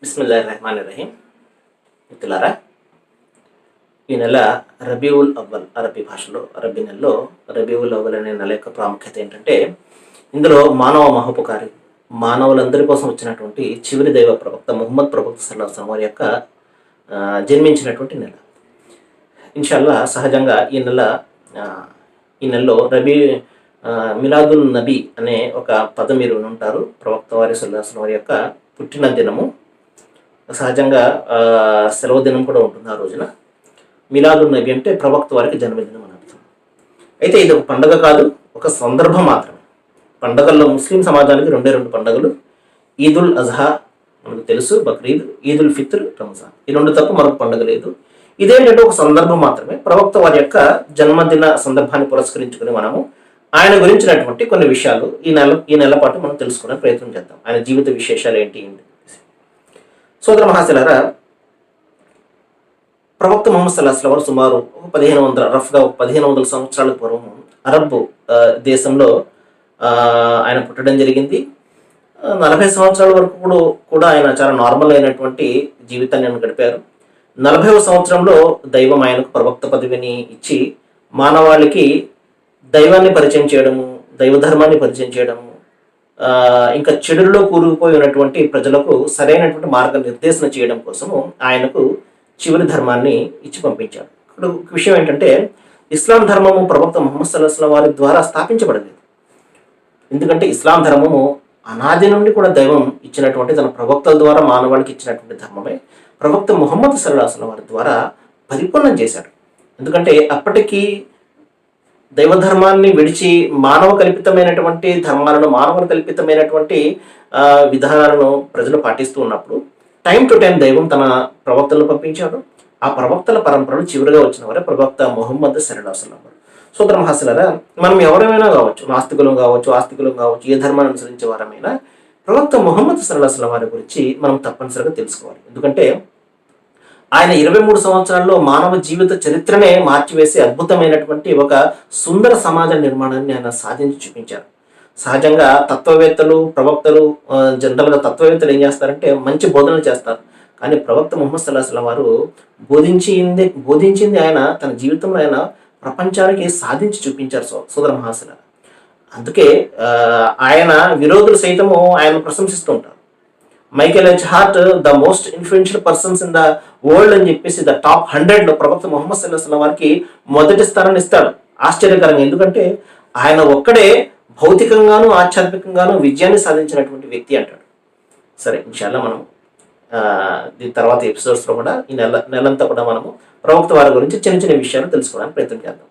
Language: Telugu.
బిస్మిల్లాహిర్రహమానిర్రహీం. మిత్రులారా, ఈ నెల రబీఉల్ అవ్వల్, అరబీ భాషలో అరబీ నెలలో రబీఉల్ అవ్వల్ అనే నెల యొక్క ప్రాముఖ్యత ఏంటంటే, ఇందులో మానవ మహోపకారి, మానవులందరి కోసం వచ్చినటువంటి చివరి దైవ ప్రవక్త ముహమ్మద్ ప్రవక్త సల్లల్లాహు అలైహి వసల్లం వారి యొక్క జన్మించినటువంటి నెల. ఇన్షాల్లా సహజంగా ఈ నెలలో మిలాదున్ నబీ అనే ఒక పదం మీరు ఉంటారు. ప్రవక్త వారి సల్లల్లాహు అలైహి వసల్లం వారి యొక్క పుట్టిన దినము, సహజంగా సెలవు దినం కూడా ఉంటుంది ఆ రోజున. మిలాదున్ నబీ అంటే ప్రవక్త వారికి జన్మదినం అని అర్థం. అయితే ఇది ఒక పండుగ కాదు, ఒక సందర్భం మాత్రమే. పండుగల్లో ముస్లిం సమాజానికి రెండు పండుగలు, ఈదుల్ అజ్హా మనకు తెలుసు, బక్రీద్, ఈదుల్ ఫిత్ర్, రంజాన్. ఈ రెండు తప్ప మరొక పండుగ లేదు. ఇదేంటంటే ఒక సందర్భం మాత్రమే. ప్రవక్త వారి యొక్క జన్మదిన సందర్భాన్ని పురస్కరించుకుని మనము ఆయన గురించినటువంటి కొన్ని విషయాలు ఈ నెల పాటు మనం తెలుసుకునే ప్రయత్నం చేద్దాం. ఆయన జీవిత విశేషాలు ఏంటి. సోదర మహాశిలారా, ప్రవక్త ముహమ్మద్ సల్లల్లాహు అలైహి వసల్లం సుమారు 1500 సంవత్సరాల పూర్వం అరబ్ దేశంలో ఆయన పుట్టడం జరిగింది. 40 సంవత్సరాల వరకు కూడా ఆయన చాలా నార్మల్ అయినటువంటి జీవితాన్ని ఆయన గడిపారు. 40వ సంవత్సరంలో దైవం ఆయనకు ప్రవక్త పదవిని ఇచ్చి మానవాళికి దైవాన్ని పరిచయం చేయడము, దైవధర్మాన్ని పరిచయం చేయడము, ఇంకా చెడుల్లో కూరుకుపోయి ఉన్నటువంటి ప్రజలకు సరైనటువంటి మార్గ నిర్దేశన చేయడం కోసము ఆయనకు చివరి ధర్మాన్ని ఇచ్చి పంపించాడు. ఇప్పుడు ఒక విషయం ఏంటంటే, ఇస్లాం ధర్మము ప్రవక్త ముహమ్మద్ సల్లల్లాహు అలైహి వసల్లం వారి ద్వారా స్థాపించబడలేదు. ఎందుకంటే ఇస్లాం ధర్మము అనాది నుండి కూడా దైవం ఇచ్చినటువంటి తన ప్రవక్తల ద్వారా మానవాళికి ఇచ్చినటువంటి ధర్మమే ప్రవక్త ముహమ్మద్ సల్లల్లాహు అలైహి వసల్లం వారి ద్వారా పరిపూర్ణం చేశాడు. ఎందుకంటే అప్పటికి దైవధర్మాన్ని విడిచి మానవ కల్పితమైనటువంటి ధర్మాలను, మానవ కల్పితమైనటువంటి విధానాలను ప్రజలు పాటిస్తూ ఉన్నప్పుడు టైం టు టైం దైవం తన ప్రవక్తలను పంపించాడు. ఆ ప్రవక్తల పరంపరలు చివరిగా వచ్చిన వారే ప్రవక్త ముహమ్మద్ సల్లల్లాహు అలైహి వసల్లం. సోదర మహాశిలారా, మనం ఎవరైనా కావచ్చు, నాస్తికులం కావచ్చు, ఆస్తికులం కావచ్చు, ఏ ధర్మాన్ని అనుసరించే వారమైనా ప్రవక్త ముహమ్మద్ సల్లల్లాహు అలైహి వసల్లం వారి గురించి మనం తప్పనిసరిగా తెలుసుకోవాలి. ఎందుకంటే ఆయన 23 సంవత్సరాల్లో మానవ జీవిత చరిత్రనే మార్చివేసి అద్భుతమైనటువంటి ఒక సుందర సమాజ నిర్మాణాన్ని ఆయన సాధించి చూపించారు. సహజంగా తత్వవేత్తలు, ప్రవక్తలు, జనరల్గా తత్వవేత్తలు ఏం చేస్తారంటే మంచి బోధనలు చేస్తారు. కానీ ప్రవక్త ముహమ్మద్ సల్లల్లాహు అలైహి వసల్లం వారు బోధించింది ఆయన తన జీవితంలో ఆయన ప్రపంచానికి సాధించి చూపించారు. సోదర మహాశిలారా, అందుకే ఆయన విరోధులు సైతము ఆయన ప్రశంసిస్తుంటారు. Michael H Hart the most influential persons in the world అని చెప్పేసి ద టాప్ 100లో ప్రవక్త ముహమ్మద్ సల్లల్లాహు అలైహి వసల్లం వారికి మొదటి స్థానాన్ని ఇస్తాడు. ఆశ్చర్యకరంగా, ఎందుకంటే ఆయన ఒక్కడే భౌతికంగాను ఆధ్యాత్మికంగాను విజయాన్ని సాధించినటువంటి వ్యక్తి అంటాడు. సరే, ఇన్షాల్లా మనం దీని తర్వాత ఎపిసోడ్స్లో కూడా ఈ నెలంతా కూడా మనము ప్రవక్త వారి గురించి చిన్న చిన్న విషయాలు తెలుసుకోవడానికి ప్రయత్నం చేద్దాం.